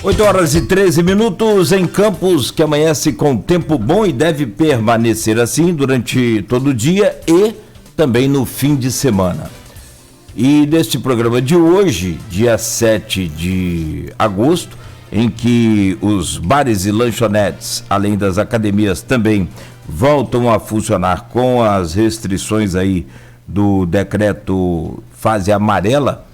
8h13 em Campos, que amanhece com tempo bom e deve permanecer assim durante todo o dia e também no fim de semana. E neste programa de hoje, dia 7 de agosto, em que os bares e lanchonetes, além das academias, também voltam a funcionar com as restrições aí do decreto fase amarela,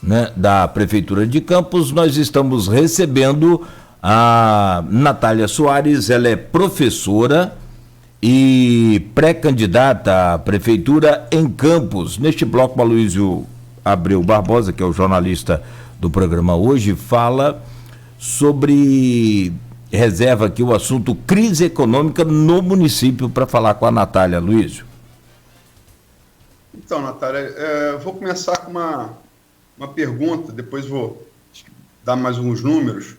né, da Prefeitura de Campos, nós estamos recebendo a Natália Soares. Ela é professora e pré-candidata à Prefeitura em Campos. Neste bloco, Aloysio Abreu Barbosa, que é o jornalista do programa hoje, fala sobre, reserva aqui o assunto crise econômica no município, para falar com a Natália. Aloysio. Então, Natália, eu vou começar com uma pergunta, depois vou dar mais alguns números,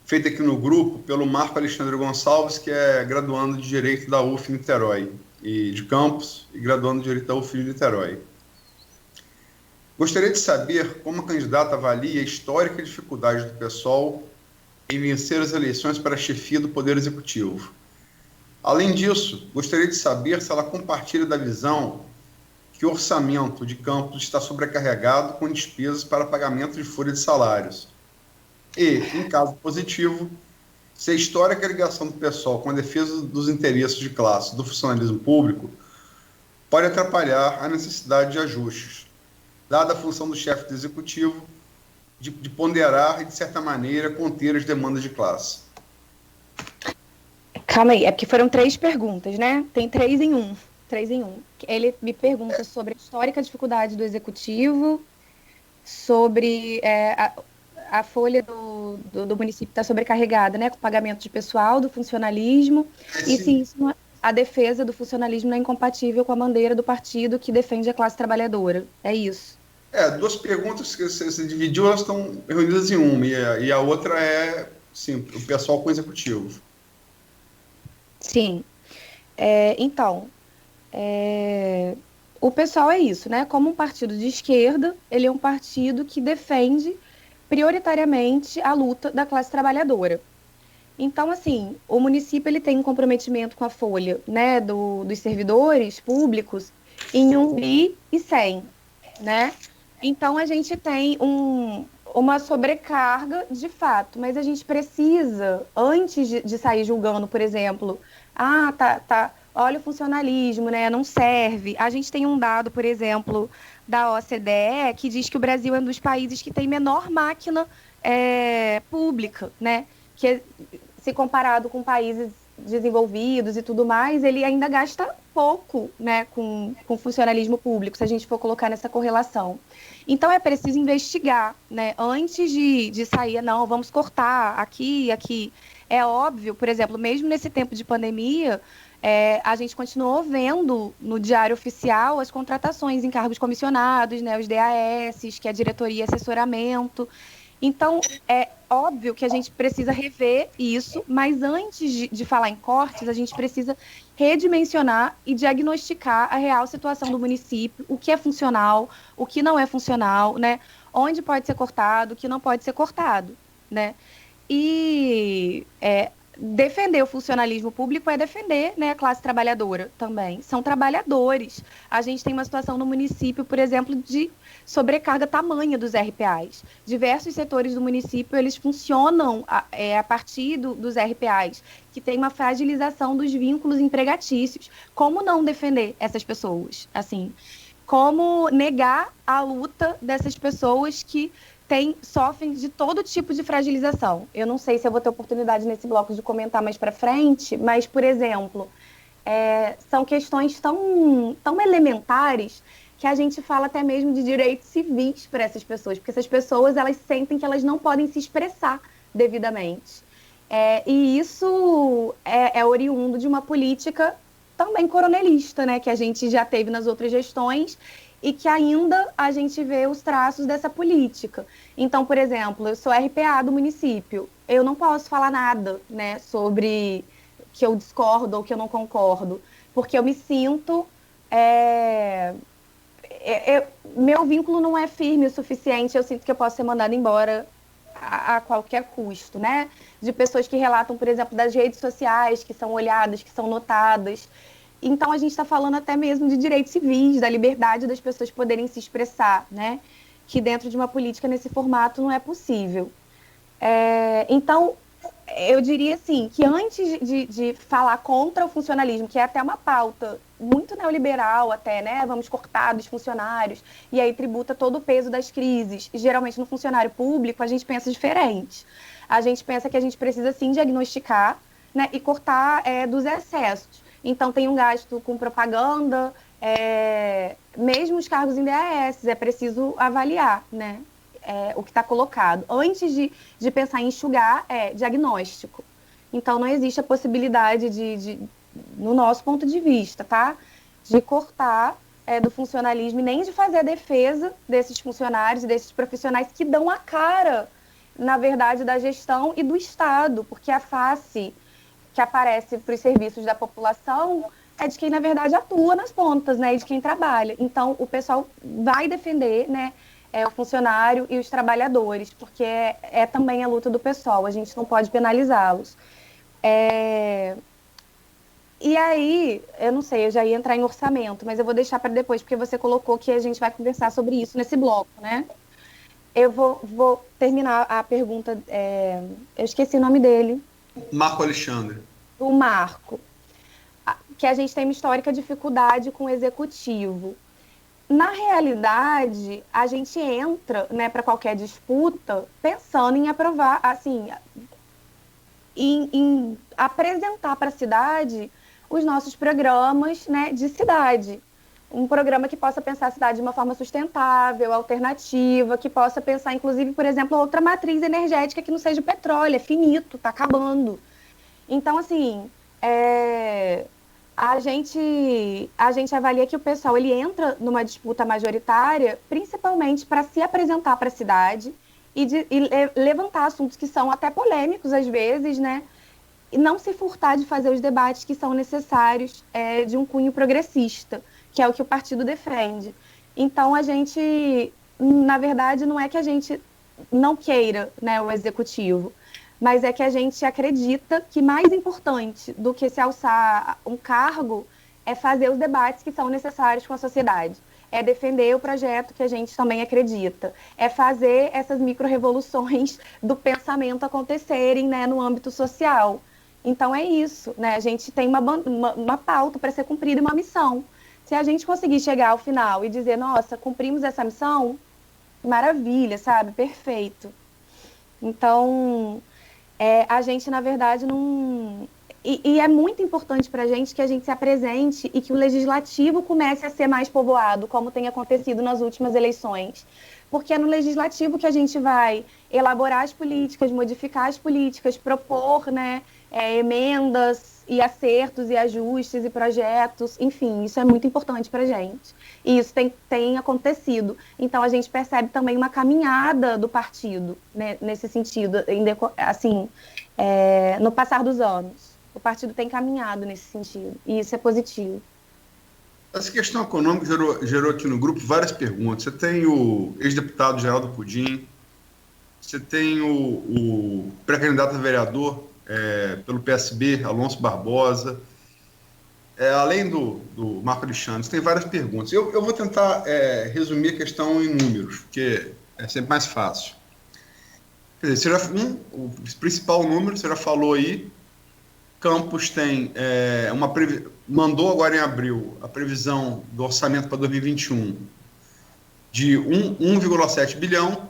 feita aqui no grupo pelo Marco Alexandre Gonçalves, que é graduando de Direito da UF Niterói, e de Campos, e graduando de Direito da UF de Niterói. Gostaria de saber como a candidata avalia a histórica dificuldade do PSOL em vencer as eleições para a chefia do Poder Executivo. Além disso, gostaria de saber se ela compartilha da visão que o orçamento de Campos está sobrecarregado com despesas para pagamento de folha de salários. E, em caso positivo, se a histórica ligação do PSOL com a defesa dos interesses de classe do funcionalismo público pode atrapalhar a necessidade de ajustes, dada a função do chefe do executivo de ponderar e, de certa maneira, conter as demandas de classe. Calma aí, é porque foram 3 perguntas, né? Tem 3 em 1. Ele me pergunta sobre a histórica dificuldade do executivo, sobre a folha do município está sobrecarregada, né, com o pagamento de pessoal, do funcionalismo, e se isso, a defesa do funcionalismo não é incompatível com a bandeira do partido que defende a classe trabalhadora. É isso. 2 perguntas que você dividiu, elas estão reunidas em uma, e a outra é, sim, o pessoal com o executivo. Sim. Então... o PSOL é isso, né? Como um partido de esquerda, ele é um partido que defende prioritariamente a luta da classe trabalhadora. Então, assim, o município ele tem um comprometimento com a folha, né, dos servidores públicos em 1.100 bi, né? Então, a gente tem uma sobrecarga de fato, mas a gente precisa, antes de sair julgando, por exemplo, olha o funcionalismo, né? Não serve. A gente tem um dado, por exemplo, da OCDE, que diz que o Brasil é um dos países que tem menor máquina pública, né? Que, se comparado com países desenvolvidos e tudo mais, ele ainda gasta pouco, né, com funcionalismo público, se a gente for colocar nessa correlação. Então, é preciso investigar, né? Antes de sair, não, vamos cortar aqui. É óbvio, por exemplo, mesmo nesse tempo de pandemia, a gente continuou vendo no Diário Oficial as contratações em cargos comissionados, né, os DAS, que é a diretoria e assessoramento. Então, é óbvio que a gente precisa rever isso, mas antes de falar em cortes, a gente precisa redimensionar e diagnosticar a real situação do município, o que é funcional, o que não é funcional, né, onde pode ser cortado, o que não pode ser cortado, né. E defender o funcionalismo público é defender, né, a classe trabalhadora também. São trabalhadores. A gente tem uma situação no município, por exemplo, de sobrecarga tamanha dos RPAs. Diversos setores do município, eles funcionam a partir dos RPAs, que tem uma fragilização dos vínculos empregatícios. Como não defender essas pessoas? Assim, como negar a luta dessas pessoas que sofrem de todo tipo de fragilização. Eu não sei se eu vou ter oportunidade nesse bloco de comentar mais para frente, mas, por exemplo, são questões tão elementares que a gente fala até mesmo de direitos civis para essas pessoas, porque essas pessoas, elas sentem que elas não podem se expressar devidamente. E isso é oriundo de uma política também coronelista, né, que a gente já teve nas outras gestões, e que ainda a gente vê os traços dessa política. Então, por exemplo, eu sou RPA do município, eu não posso falar nada, né, sobre que eu discordo ou que eu não concordo, porque eu me sinto... meu vínculo não é firme o suficiente, eu sinto que eu posso ser mandada embora a qualquer custo, né? De pessoas que relatam, por exemplo, das redes sociais, que são olhadas, que são notadas. Então, a gente está falando até mesmo de direitos civis, da liberdade das pessoas poderem se expressar, né? Que dentro de uma política nesse formato não é possível. Então, eu diria assim, que antes de falar contra o funcionalismo, que é até uma pauta muito neoliberal até, né? Vamos cortar dos funcionários, e aí tributa todo o peso das crises. E, geralmente, no funcionário público, a gente pensa diferente. A gente pensa que a gente precisa, sim, diagnosticar, né? E cortar dos excessos. Então, tem um gasto com propaganda, mesmo os cargos em DAS, é preciso avaliar, né? O que está colocado. Antes de pensar em enxugar, diagnóstico. Então, não existe a possibilidade no nosso ponto de vista, tá? De cortar do funcionalismo e nem de fazer a defesa desses funcionários e desses profissionais que dão a cara, na verdade, da gestão e do Estado, porque a face que aparece para os serviços da população é de quem, na verdade, atua nas pontas, né? E de quem trabalha. Então, o pessoal vai defender, né? O funcionário e os trabalhadores, porque é também a luta do pessoal, a gente não pode penalizá-los. E aí, eu não sei, eu já ia entrar em orçamento, mas eu vou deixar para depois, porque você colocou que a gente vai conversar sobre isso nesse bloco, né? Eu vou terminar a pergunta, eu esqueci o nome dele. Marco Alexandre. O Marco, que a gente tem uma histórica dificuldade com o executivo. Na realidade, a gente entra, né, para qualquer disputa pensando em aprovar, assim, em apresentar para a cidade os nossos programas, né, de cidade. Um programa que possa pensar a cidade de uma forma sustentável, alternativa, que possa pensar, inclusive, por exemplo, outra matriz energética que não seja o petróleo, é finito, está acabando. Então, assim, a gente avalia que o pessoal ele entra numa disputa majoritária principalmente para se apresentar para a cidade e levantar assuntos que são até polêmicos às vezes, né? E não se furtar de fazer os debates que são necessários de um cunho progressista, que é o que o partido defende. Então, a gente, na verdade, não é que a gente não queira, né, o executivo, mas é que a gente acredita que mais importante do que se alçar um cargo é fazer os debates que são necessários com a sociedade. É defender o projeto que a gente também acredita. É fazer essas micro-revoluções do pensamento acontecerem, né, no âmbito social. Então é isso, né? A gente tem uma pauta para ser cumprida e uma missão. Se a gente conseguir chegar ao final e dizer, nossa, cumprimos essa missão, maravilha, sabe? Perfeito. Então... a gente, na verdade, não... E é muito importante para a gente que a gente se apresente e que o legislativo comece a ser mais povoado, como tem acontecido nas últimas eleições. Porque é no legislativo que a gente vai elaborar as políticas, modificar as políticas, propor, né, emendas e acertos e ajustes e projetos. Enfim, isso é muito importante para a gente. E isso tem acontecido. Então, a gente percebe também uma caminhada do partido, né, nesse sentido, assim, no passar dos anos. O partido tem caminhado nesse sentido, e isso é positivo. Essa questão econômica gerou aqui no grupo várias perguntas. Você tem o ex-deputado Geraldo Pudim, você tem o pré-candidato a vereador pelo PSB, Alonso Barbosa, além do Marco Alexandre. Você tem várias perguntas. Eu vou tentar resumir a questão em números, porque é sempre mais fácil. Quer dizer, o principal número, você já falou aí, Campos tem mandou agora em abril a previsão do orçamento para 2021 de 1,7 bilhão.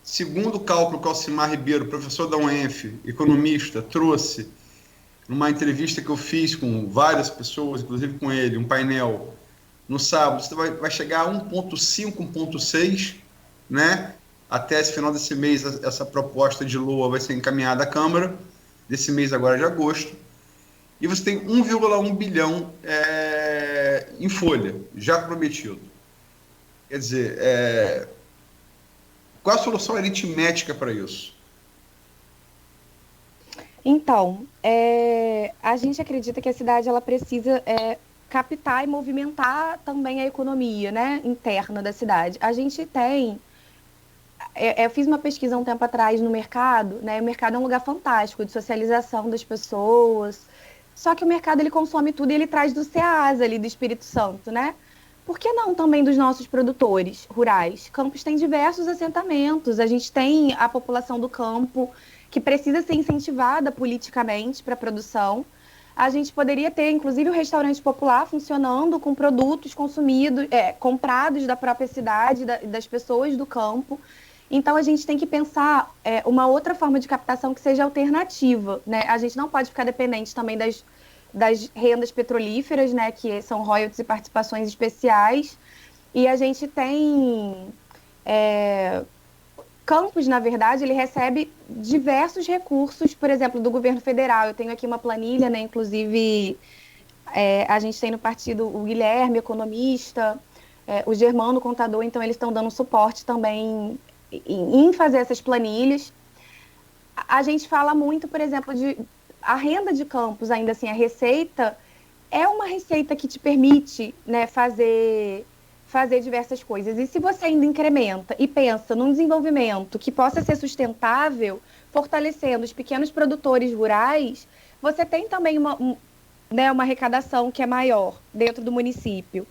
Segundo o cálculo que o Alcimar Ribeiro, professor da UENF, economista, trouxe numa entrevista que eu fiz com várias pessoas, inclusive com ele, um painel, no sábado, você vai chegar a 1,5, 1,6, né? Até esse final desse mês, essa proposta de LOA vai ser encaminhada à Câmara, desse mês agora de agosto, e você tem 1,1 bilhão em folha, já prometido. Quer dizer, qual a solução aritmética para isso? Então, a gente acredita que a cidade ela precisa captar e movimentar também a economia, né, interna da cidade. A gente tem eu fiz uma pesquisa um tempo atrás no mercado, né? O mercado é um lugar fantástico de socialização das pessoas. Só que o mercado ele consome tudo e ele traz do Ceasa ali do Espírito Santo, né? Por que não também dos nossos produtores rurais? Campos tem diversos assentamentos, a gente tem a população do campo que precisa ser incentivada politicamente para a produção. A gente poderia ter, inclusive, o restaurante popular funcionando com produtos consumidos, comprados da própria cidade, das pessoas do campo. Então, a gente tem que pensar uma outra forma de captação que seja alternativa, né? A gente não pode ficar dependente também das rendas petrolíferas, né? Que são royalties e participações especiais. E a gente tem... Campos, na verdade, ele recebe diversos recursos, por exemplo, do governo federal. Eu tenho aqui uma planilha, né? Inclusive, a gente tem no partido o Guilherme, economista, o Germano, contador, então eles estão dando suporte também em fazer essas planilhas. A gente fala muito, por exemplo, de a renda de campos, ainda assim, a receita é uma receita que te permite, né, fazer diversas coisas. E se você ainda incrementa e pensa num desenvolvimento que possa ser sustentável, fortalecendo os pequenos produtores rurais, você tem também uma arrecadação que é maior dentro do município.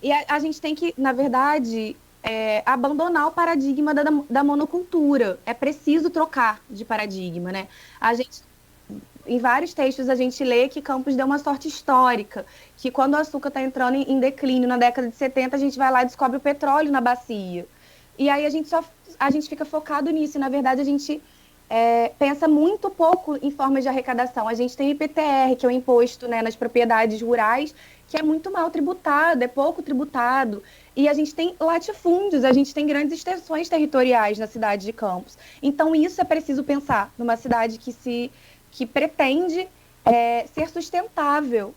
E a gente tem que, na verdade, abandonar o paradigma da monocultura. É preciso trocar de paradigma, né? Em vários textos a gente lê que Campos deu uma sorte histórica, que quando o açúcar está entrando em declínio na década de 70, a gente vai lá e descobre o petróleo na bacia. E aí a gente fica focado nisso, e na verdade a gente pensa muito pouco em formas de arrecadação. A gente tem o IPTR, que é o imposto, né, nas propriedades rurais, que é muito mal tributado, é pouco tributado. E a gente tem latifúndios, a gente tem grandes extensões territoriais na cidade de Campos. Então, isso é preciso pensar numa cidade que pretende ser sustentável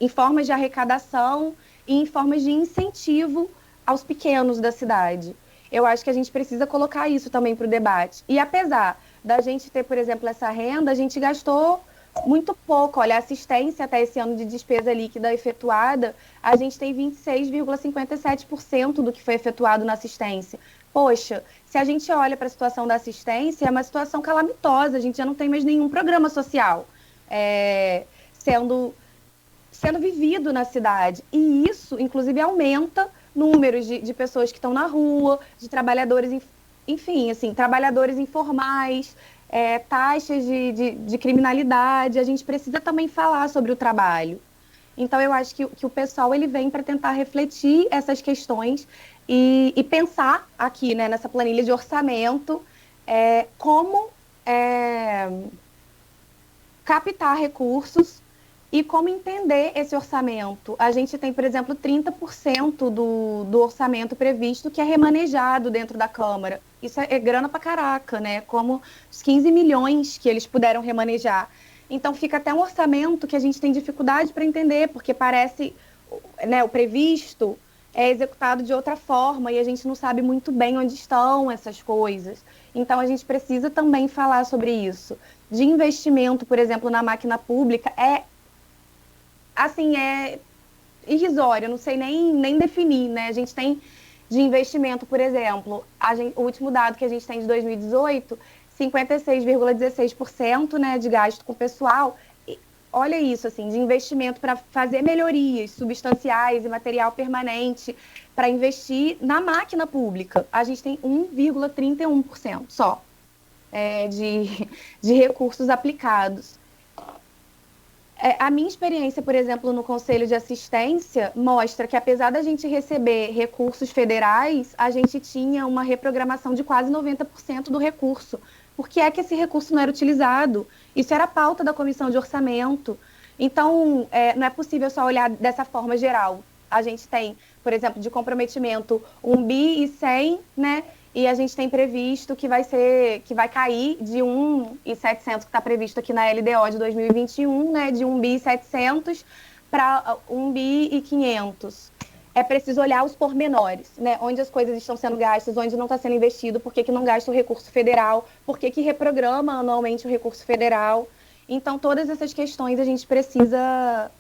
em formas de arrecadação e em formas de incentivo aos pequenos da cidade. Eu acho que a gente precisa colocar isso também para o debate. E apesar da gente ter, por exemplo, essa renda, a gente gastou muito pouco. Olha, a assistência até esse ano de despesa líquida efetuada, a gente tem 26,57% do que foi efetuado na assistência. Poxa, se a gente olha para a situação da assistência, é uma situação calamitosa, a gente já não tem mais nenhum programa social sendo vivido na cidade. E isso, inclusive, aumenta números de pessoas que estão na rua, de trabalhadores, enfim, assim, trabalhadores informais, taxas de criminalidade. A gente precisa também falar sobre o trabalho. Então, eu acho que o pessoal ele vem para tentar refletir essas questões e pensar aqui, né, nessa planilha de orçamento como captar recursos e como entender esse orçamento. A gente tem, por exemplo, 30% do orçamento previsto que é remanejado dentro da Câmara. Isso é grana pra caraca, né? Como os 15 milhões que eles puderam remanejar. Então, fica até um orçamento que a gente tem dificuldade para entender, porque parece, né, o previsto é executado de outra forma e a gente não sabe muito bem onde estão essas coisas. Então, a gente precisa também falar sobre isso. De investimento, por exemplo, na máquina pública, é irrisório, não sei nem definir, né? A gente tem de investimento, por exemplo, o último dado que a gente tem de 2018, 56,16%, né, de gasto com pessoal. E olha isso, assim, de investimento para fazer melhorias substanciais e material permanente, para investir na máquina pública. A gente tem 1,31% só de recursos aplicados. A minha experiência, por exemplo, no Conselho de Assistência mostra que, apesar da gente receber recursos federais, a gente tinha uma reprogramação de quase 90% do recurso. Por que é que esse recurso não era utilizado? Isso era pauta da Comissão de Orçamento. Então, não é possível só olhar dessa forma geral. A gente tem, por exemplo, de comprometimento 1 bi e 100, né? E a gente tem previsto que vai cair de 1.700, que está previsto aqui na LDO de 2021, né, de 1.700 para 1.500. é preciso olhar os pormenores, né? Onde as coisas estão sendo gastas, onde não está sendo investido, por que não gasta o recurso federal, por que reprograma anualmente o recurso federal. Então, todas essas questões a gente precisa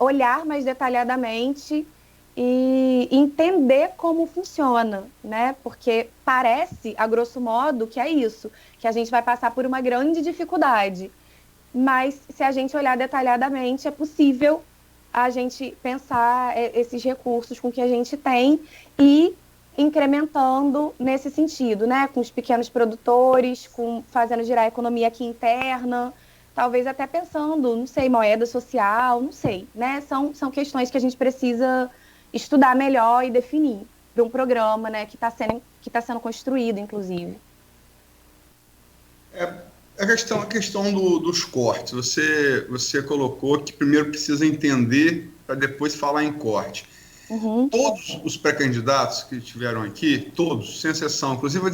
olhar mais detalhadamente e entender como funciona, né? Porque parece, a grosso modo, que é isso, que a gente vai passar por uma grande dificuldade. Mas, se a gente olhar detalhadamente, é possível a gente pensar esses recursos com que a gente tem e incrementando nesse sentido, né? Com os pequenos produtores, fazendo girar a economia aqui interna, talvez até pensando, não sei, moeda social, não sei, né? São questões que a gente precisa estudar melhor e definir para um programa, né, que tá sendo construído, inclusive. A questão dos cortes. Você colocou que primeiro precisa entender para depois falar em corte. Uhum. Todos os pré-candidatos que estiveram aqui, todos, sem exceção, inclusive a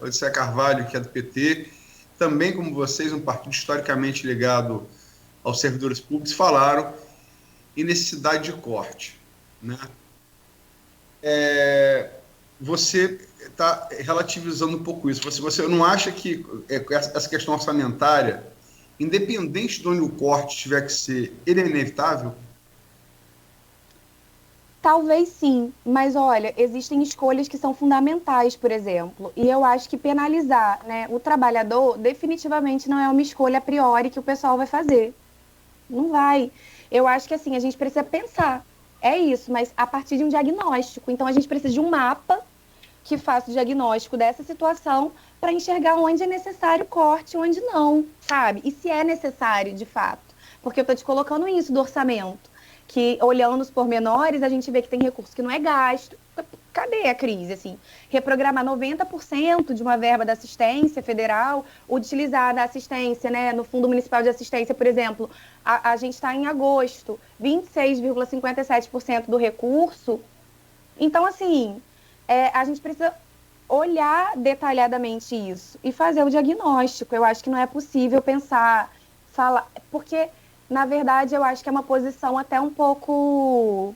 Odisseia Carvalho, que é do PT, também como vocês, um partido historicamente ligado aos servidores públicos, falaram em necessidade de corte, né? Você está relativizando um pouco isso. Você não acha que essa questão orçamentária, independente de onde o corte tiver que ser, ele é inevitável? Talvez sim, mas olha, existem escolhas que são fundamentais, por exemplo, e eu acho que penalizar, né, o trabalhador definitivamente não é uma escolha a priori que o pessoal vai fazer. Não vai. Eu acho que assim, a gente precisa pensar, é isso, mas a partir de um diagnóstico. Então a gente precisa de um mapa que faça o diagnóstico dessa situação para enxergar onde é necessário corte, onde não, sabe? E se é necessário, de fato. Porque eu estou te colocando isso do orçamento, que olhando os pormenores, a gente vê que tem recurso que não é gasto. Cadê a crise, assim? Reprogramar 90% de uma verba da assistência federal, utilizar da assistência, né, no Fundo Municipal de Assistência, por exemplo, a gente está em agosto, 26,57% do recurso. Então, assim, a gente precisa olhar detalhadamente isso e fazer o diagnóstico. Eu acho que não é possível falar, porque, na verdade, eu acho que é uma posição até um pouco...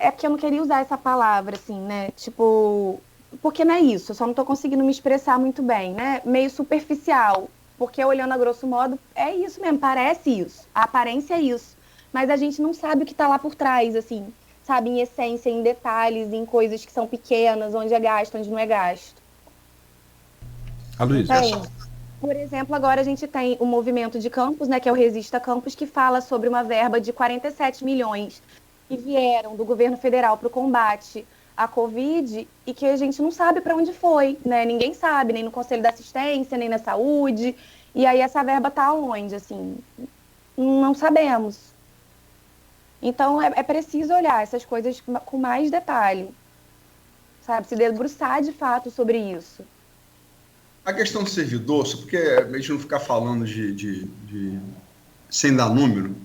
É que eu não queria usar essa palavra, assim, né? Tipo, porque não é isso, eu só não tô conseguindo me expressar muito bem, né? Meio superficial, porque olhando a grosso modo, é isso mesmo, parece isso, a aparência é isso, mas a gente não sabe o que tá lá por trás, assim, sabe? Em essência, em detalhes, em coisas que são pequenas, onde é gasto, onde não é gasto. A Luísa. Por exemplo, agora a gente tem o movimento de Campos, né, que é o Resista Campos, que fala sobre uma verba de 47 milhões que vieram do governo federal para o combate à Covid e que a gente não sabe para onde foi, né? Ninguém sabe, nem no Conselho da Assistência, nem na Saúde. E aí essa verba está onde, assim? Não sabemos. Então é preciso olhar essas coisas com mais detalhe, sabe? Se debruçar de fato sobre isso. A questão do servidor, só porque a gente não ficar falando sem dar número,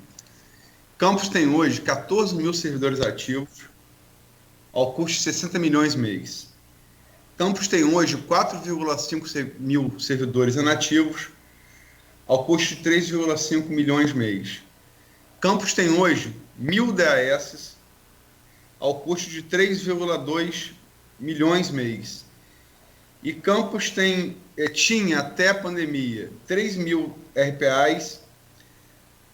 Campos tem hoje 14 mil servidores ativos, ao custo de 60 milhões mês. Campos tem hoje 4,5 mil servidores inativos, ao custo de 3,5 milhões mês. Campos tem hoje 1.000 DAS, ao custo de 3,2 milhões mês. E Campos tinha até a pandemia 3.000 RPAs,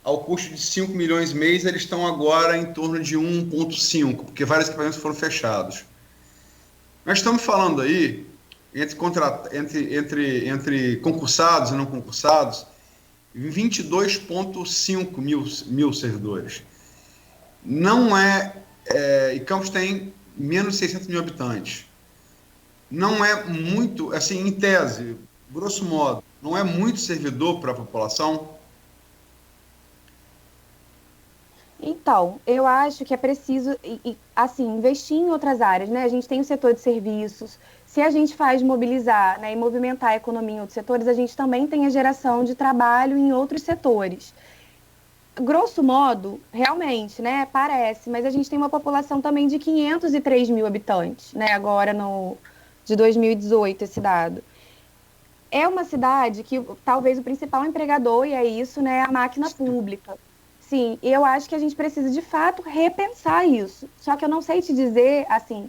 ao custo de 5 milhões mês, eles estão agora em torno de 1,5, porque vários equipamentos foram fechados. Nós estamos falando aí, entre concursados e não concursados, 22,5 mil servidores. Não e Campos tem menos de 600 mil habitantes. Não é muito, assim, em tese, grosso modo, não é muito servidor para a população? Então, eu acho que é preciso, assim, investir em outras áreas, né? A gente tem o setor de serviços. Se a gente faz mobilizar, né, e movimentar a economia em outros setores, a gente também tem a geração de trabalho em outros setores. Grosso modo, realmente, né, parece, mas a gente tem uma população também de 503 mil habitantes, né, agora de 2018, esse dado. É uma cidade que talvez o principal empregador, e é isso, né, é a máquina pública. Sim, eu acho que a gente precisa, de fato, repensar isso. Só que eu não sei te dizer, assim,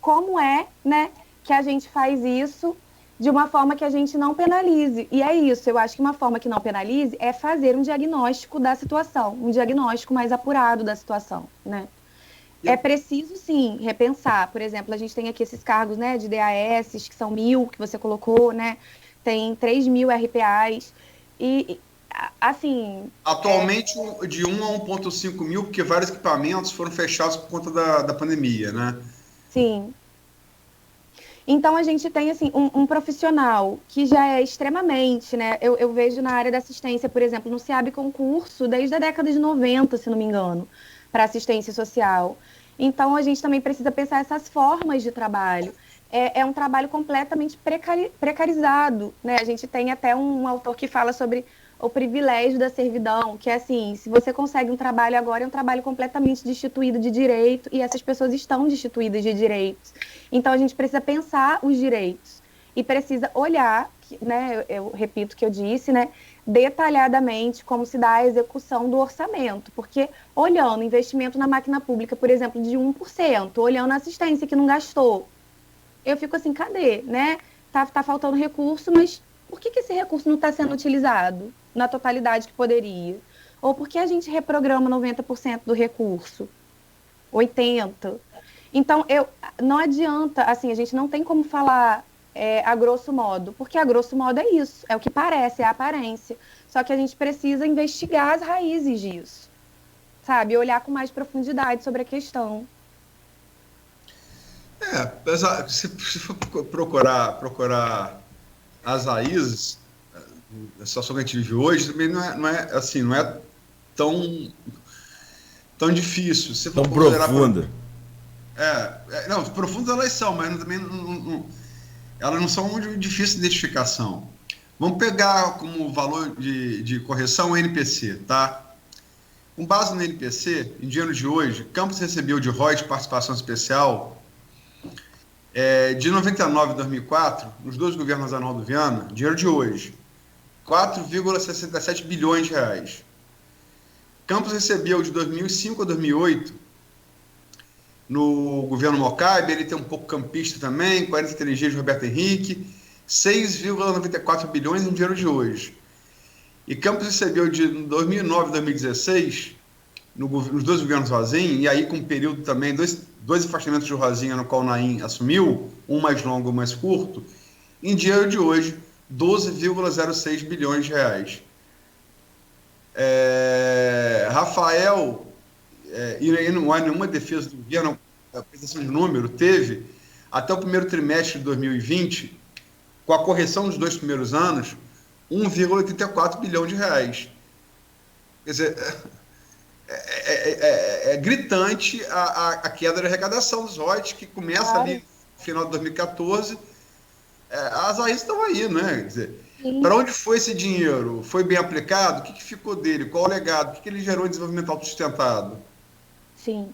como é, né, que a gente faz isso de uma forma que a gente não penalize. E é isso, eu acho que uma forma que não penalize é fazer um diagnóstico da situação, um diagnóstico mais apurado da situação, né? É preciso, sim, repensar. Por exemplo, a gente tem aqui esses cargos, né, de DAS, que são 1.000, que você colocou, né? Tem 3.000 RPAs. Assim... Atualmente, de 1 a 1,5 mil, porque vários equipamentos foram fechados por conta da pandemia, né? Sim. Então, a gente tem, assim, um profissional que já é extremamente, né? Eu vejo na área da assistência, por exemplo, no SEAB concurso desde a década de 90, se não me engano, para assistência social. Então, a gente também precisa pensar essas formas de trabalho. É um trabalho completamente precarizado, né? A gente tem até um autor que fala sobre o privilégio da servidão, que é assim, se você consegue um trabalho agora, é um trabalho completamente destituído de direito, e essas pessoas estão destituídas de direitos. Então, a gente precisa pensar os direitos e precisa olhar, né, eu repito o que eu disse, né, detalhadamente como se dá a execução do orçamento, porque olhando investimento na máquina pública, por exemplo, de 1%, olhando a assistência que não gastou, eu fico assim, cadê, né? Tá faltando recurso, mas por que esse recurso não está sendo utilizado na totalidade que poderia? Ou por que a gente reprograma 90% do recurso? 80%? Então, não adianta, assim, a gente não tem como falar a grosso modo, porque a grosso modo é isso, é o que parece, é a aparência. Só que a gente precisa investigar as raízes disso, sabe? Olhar com mais profundidade sobre a questão. Se for procurar as raízes, a situação que a gente vive hoje também não é tão difícil. Se tão profunda. Não, profundas elas são, mas também elas não são de difícil identificação. Vamos pegar como valor de correção o NPC, tá? Com base no NPC, em dinheiro de hoje, Campos recebeu de royalties participação especial de 99 a 2004, nos dois governos Arnaldo Viana, dinheiro de hoje, 4,67 bilhões de reais. Campos recebeu de 2005 a 2008, no governo Mocaibe, ele tem um pouco campista também, 43G de Roberto Henrique, 6,94 bilhões em dinheiro de hoje. E Campos recebeu de 2009 a 2016, nos dois governos Rosinha, e aí com um período também, dois afastamentos de Rosinha, no qual o Naim assumiu, um mais longo, um mais curto, em dinheiro de hoje, 12,06 bilhões de reais. Rafael, e não há nenhuma defesa do governo, a apresentação de número, teve, até o primeiro trimestre de 2020, com a correção dos dois primeiros anos, 1,84 bilhão de reais. Quer dizer, é gritante a queda da arrecadação dos royalties, que começa ali no final de 2014. As raízes estão aí, né? Quer dizer, para onde foi esse dinheiro? Foi bem aplicado? O que ficou dele? Qual o legado? O que ele gerou em desenvolvimento autossustentado? Sim.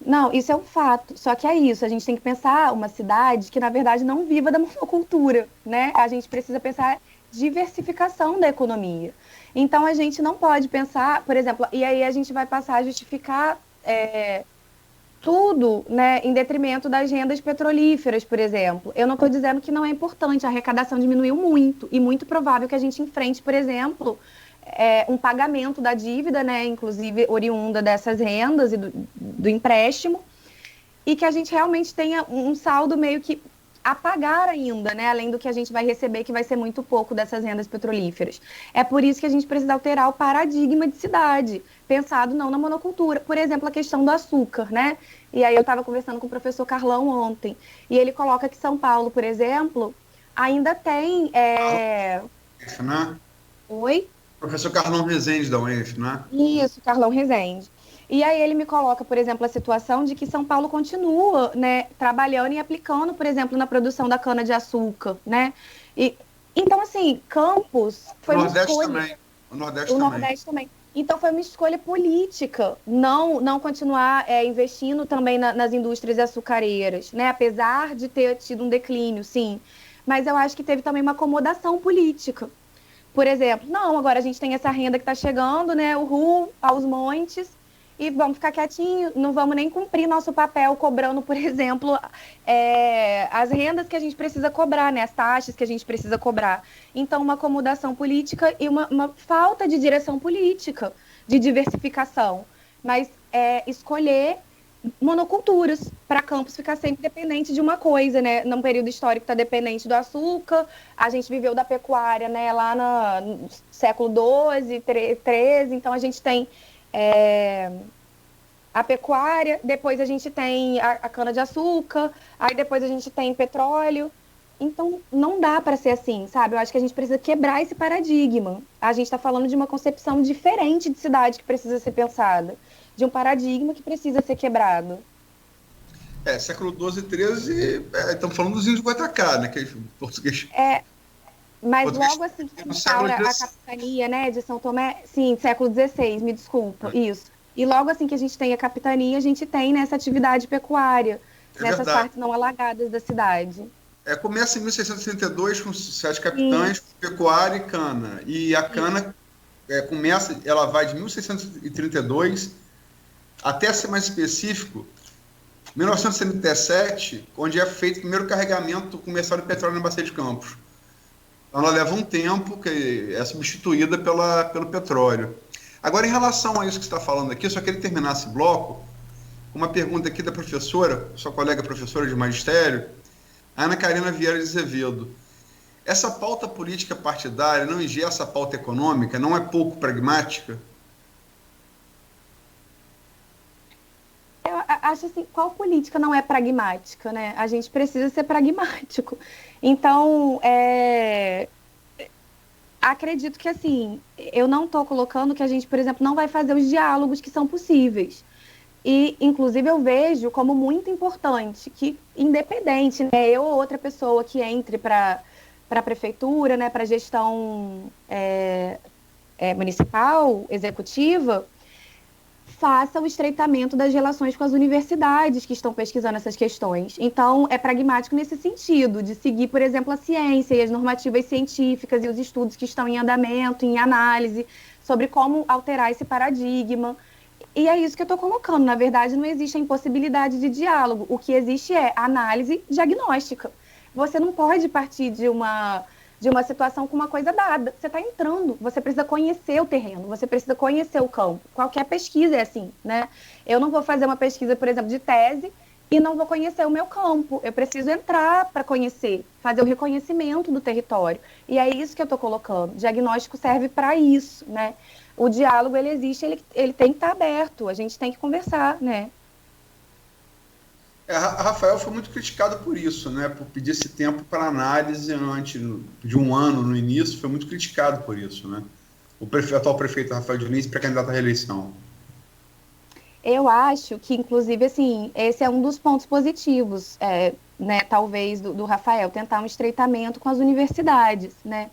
Não, isso é um fato. Só que é isso, a gente tem que pensar uma cidade que, na verdade, não viva da monocultura, né? A gente precisa pensar diversificação da economia. Então, a gente não pode pensar, por exemplo, e aí a gente vai passar a justificar tudo, né, em detrimento das rendas petrolíferas, por exemplo. Eu não estou dizendo que não é importante, a arrecadação diminuiu muito, e muito provável que a gente enfrente, por exemplo, um pagamento da dívida, né, inclusive oriunda dessas rendas e do empréstimo, e que a gente realmente tenha um saldo meio que a pagar ainda, né, além do que a gente vai receber, que vai ser muito pouco dessas rendas petrolíferas. É por isso que a gente precisa alterar o paradigma de cidade, pensado não na monocultura. Por exemplo, a questão do açúcar, né? E aí eu estava conversando com o professor Carlão ontem, e ele coloca que São Paulo, por exemplo, ainda tem... Né? Oi? Professor Carlão Rezende, da UENF, né? Isso, Carlão Rezende. E aí ele me coloca, por exemplo, a situação de que São Paulo continua, né, trabalhando e aplicando, por exemplo, na produção da cana-de-açúcar, né? Então, assim, Campos foi uma escolha... Também. O Nordeste também. Então, foi uma escolha política não continuar investindo também nas indústrias açucareiras, né? Apesar de ter tido um declínio, sim. Mas eu acho que teve também uma acomodação política. por exemplo, não, agora a gente tem essa renda que está chegando, né, aos montes, e vamos ficar quietinho, não vamos nem cumprir nosso papel cobrando, por exemplo, as rendas que a gente precisa cobrar, né, as taxas que a gente precisa cobrar. Então, uma acomodação política e uma falta de direção política, de diversificação. Mas escolher monoculturas para Campos ficar sempre dependente de uma coisa, né? Num período histórico está dependente do açúcar, a gente viveu da pecuária, né? Lá no século XII, XIII, então a gente tem a pecuária, depois a gente tem a cana-de-açúcar, aí depois a gente tem petróleo. Então, não dá para ser assim, sabe? Eu acho que a gente precisa quebrar esse paradigma. A gente está falando de uma concepção diferente de cidade que precisa ser pensada, de um paradigma que precisa ser quebrado. Século XII e XIII, estamos falando dos índios de Guatacá, né? Que é português. Mas português, logo assim que instaura a capitania, né, de São Tomé, sim, século XVI, me desculpa, isso. E logo assim que a gente tem a capitania, a gente tem nessa atividade pecuária, nessas partes não alagadas da cidade. Começa em 1632 com 7 capitães, com pecuária e cana. E a cana ela vai de 1632 até ser mais específico, 1977, onde é feito o primeiro carregamento comercial de petróleo na Bacia de Campos. Então ela leva um tempo, que é substituída pelo petróleo. Agora, em relação a isso que você está falando aqui, eu só queria terminar esse bloco com uma pergunta aqui da professora, sua colega professora de magistério, Ana Karina Vieira de Azevedo. Essa pauta política partidária não engessa a pauta econômica? Não é pouco pragmática? Eu acho assim, qual política não é pragmática, né? A gente precisa ser pragmático. Então, acredito que, assim, eu não estou colocando que a gente, por exemplo, não vai fazer os diálogos que são possíveis. E, inclusive, eu vejo como muito importante que, independente, né, eu ou outra pessoa que entre para a prefeitura, né, para a gestão municipal, executiva, faça o estreitamento das relações com as universidades que estão pesquisando essas questões. Então, é pragmático nesse sentido, de seguir, por exemplo, a ciência e as normativas científicas e os estudos que estão em andamento, em análise, sobre como alterar esse paradigma. E é isso que eu estou colocando. Na verdade, não existe a impossibilidade de diálogo. O que existe é análise diagnóstica. Você não pode partir de uma situação com uma coisa dada. Você está entrando, você precisa conhecer o terreno, você precisa conhecer o campo. Qualquer pesquisa é assim, né? Eu não vou fazer uma pesquisa, por exemplo, de tese e não vou conhecer o meu campo. Eu preciso entrar para conhecer, fazer o reconhecimento do território. E é isso que eu estou colocando. O diagnóstico serve para isso, né? O diálogo, ele existe, ele tem que estar aberto, a gente tem que conversar, né? Rafael foi muito criticado por isso, né? Por pedir esse tempo para análise antes de um ano no início, foi muito criticado por isso, né? O atual prefeito Rafael Diniz, pré-candidato à reeleição. Eu acho que, inclusive, assim, esse é um dos pontos positivos, né? Talvez do Rafael, tentar um estreitamento com as universidades, né?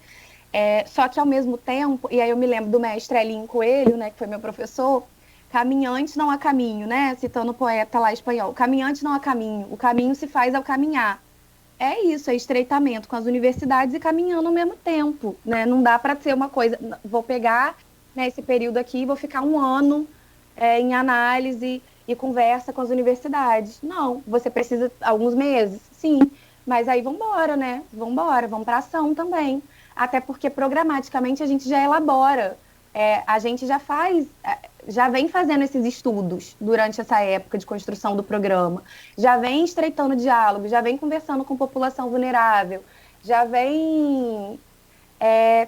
Só que, ao mesmo tempo, e aí eu me lembro do mestre Elinho Coelho, né, que foi meu professor, caminhante não há caminho, né, citando o poeta lá espanhol, caminhante não há caminho, o caminho se faz ao caminhar. É isso, é estreitamento com as universidades e caminhando ao mesmo tempo, né, não dá para ser uma coisa, vou pegar, né, esse período aqui, vou ficar um ano em análise e conversa com as universidades. Não, você precisa alguns meses, sim, mas aí vamos embora, né, vamos para ação também. Até porque programaticamente a gente já elabora, a gente já vem fazendo esses estudos durante essa época de construção do programa, já vem estreitando diálogo, já vem conversando com população vulnerável, já vem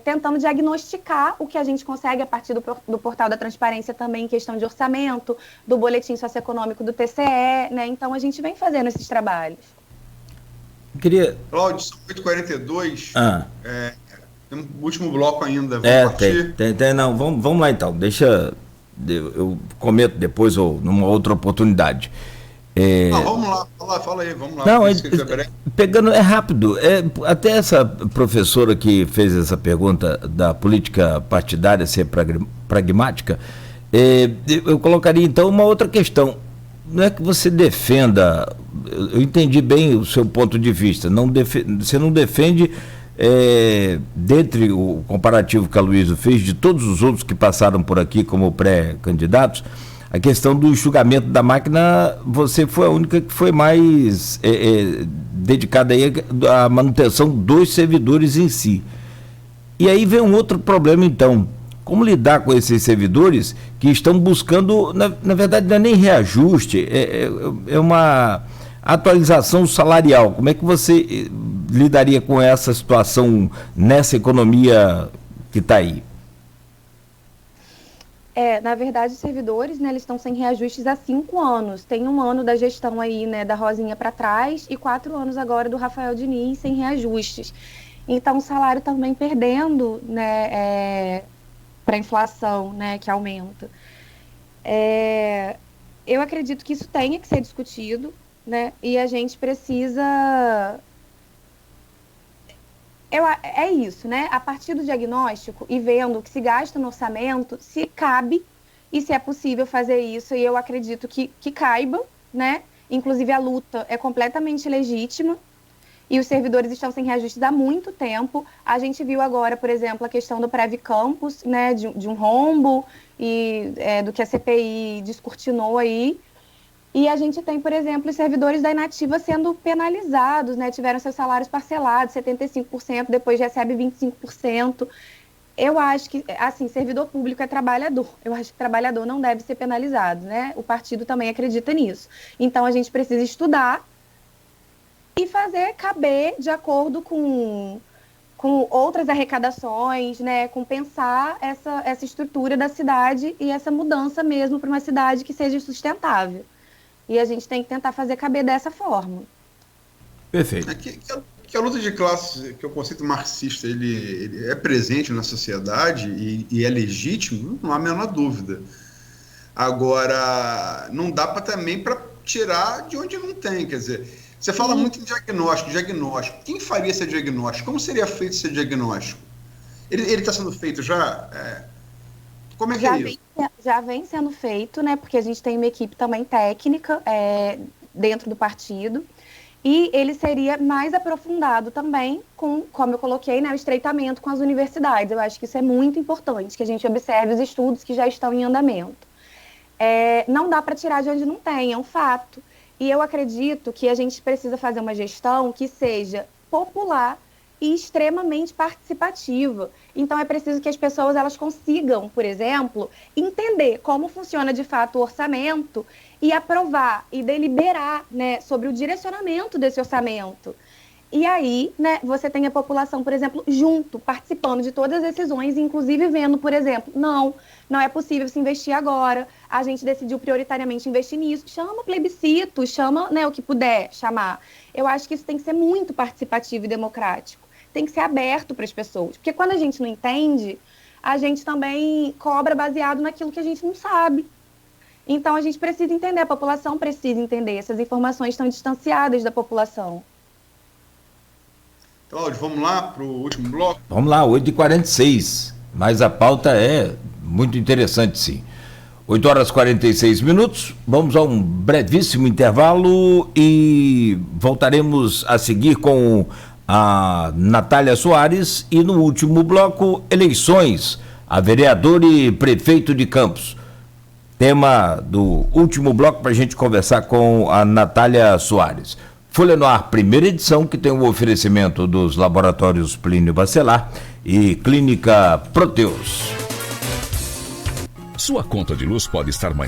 tentando diagnosticar o que a gente consegue a partir do portal da transparência também em questão de orçamento, do boletim socioeconômico do TCE, né? Então a gente vem fazendo esses trabalhos. Cláudio, são 8h42. Tem um último bloco ainda. Tem. Não, vamos lá então. Deixa. Eu comento depois ou numa outra oportunidade. Vamos lá, fala aí, vamos lá. Não, pegando, é rápido. Até essa professora que fez essa pergunta da política partidária ser pragmática, eu colocaria então uma outra questão. Não é que você defenda, eu entendi bem o seu ponto de vista, você não defende dentre o comparativo que a Luísa fez de todos os outros que passaram por aqui como pré-candidatos, a questão do enxugamento da máquina, você foi a única que foi mais dedicada aí à manutenção dos servidores em si. E aí vem um outro problema, então. Como lidar com esses servidores que estão buscando, na verdade não é nem reajuste, é uma atualização salarial. Como é que você lidaria com essa situação nessa economia que está aí? Na verdade, os servidores, né, eles estão sem reajustes há 5 anos. Tem 1 ano da gestão aí, né, da Rosinha para trás e 4 anos agora do Rafael Diniz sem reajustes. Então, o salário também perdendo, né, para a inflação, né, que aumenta. Eu acredito que isso tenha que ser discutido, né, e a gente precisa... É isso, né? A partir do diagnóstico e vendo o que se gasta no orçamento, se cabe e se é possível fazer isso, e eu acredito que caiba, né? Inclusive a luta é completamente legítima e os servidores estão sem reajustes há muito tempo. A gente viu agora, por exemplo, a questão do Prev Campus, né? De um rombo e do que a CPI descortinou aí. E a gente tem, por exemplo, os servidores da Inativa sendo penalizados, né? Tiveram seus salários parcelados, 75%, depois recebe 25%. Eu acho que, assim, servidor público é trabalhador. Eu acho que trabalhador não deve ser penalizado, né? O partido também acredita nisso. Então, a gente precisa estudar e fazer caber de acordo com outras arrecadações, né? Com pensar essa estrutura da cidade e essa mudança mesmo para uma cidade que seja sustentável. E a gente tem que tentar fazer caber dessa forma. Perfeito. Que a luta de classes, que é o conceito marxista, ele é presente na sociedade e é legítimo, não há a menor dúvida. Agora, não dá também para tirar de onde não tem. Quer dizer, você fala muito em diagnóstico. Quem faria esse diagnóstico? Como seria feito esse diagnóstico? Ele está sendo feito já? Como é que é isso? Já vem sendo feito, né? Porque a gente tem uma equipe também técnica dentro do partido. E ele seria mais aprofundado também com, como eu coloquei, né, o estreitamento com as universidades. Eu acho que isso é muito importante, que a gente observe os estudos que já estão em andamento. Não dá para tirar de onde não tem, é um fato. E eu acredito que a gente precisa fazer uma gestão que seja popular e extremamente participativa. Então, é preciso que as pessoas elas consigam, por exemplo, entender como funciona de fato o orçamento e aprovar e deliberar, né, sobre o direcionamento desse orçamento. E aí, né, você tem a população, por exemplo, junto, participando de todas as decisões, inclusive vendo, por exemplo, não é possível se investir agora, a gente decidiu prioritariamente investir nisso, chama plebiscito, chama, né, o que puder chamar. Eu acho que isso tem que ser muito participativo e democrático. Tem que ser aberto para as pessoas. Porque quando a gente não entende, a gente também cobra baseado naquilo que a gente não sabe. Então, a gente precisa entender, a população precisa entender. Essas informações estão distanciadas da população. Cláudio, vamos lá para o último bloco? Vamos lá, 8h46. Mas a pauta é muito interessante, sim. 8h46. Vamos a um brevíssimo intervalo e voltaremos a seguir com a Natália Soares e no último bloco, eleições a vereador e prefeito de Campos. Tema do último bloco para a gente conversar com a Natália Soares. Folha no Ar, primeira edição, que tem o oferecimento dos laboratórios Plínio Bacelar e Clínica Proteus. Sua conta de luz pode estar mais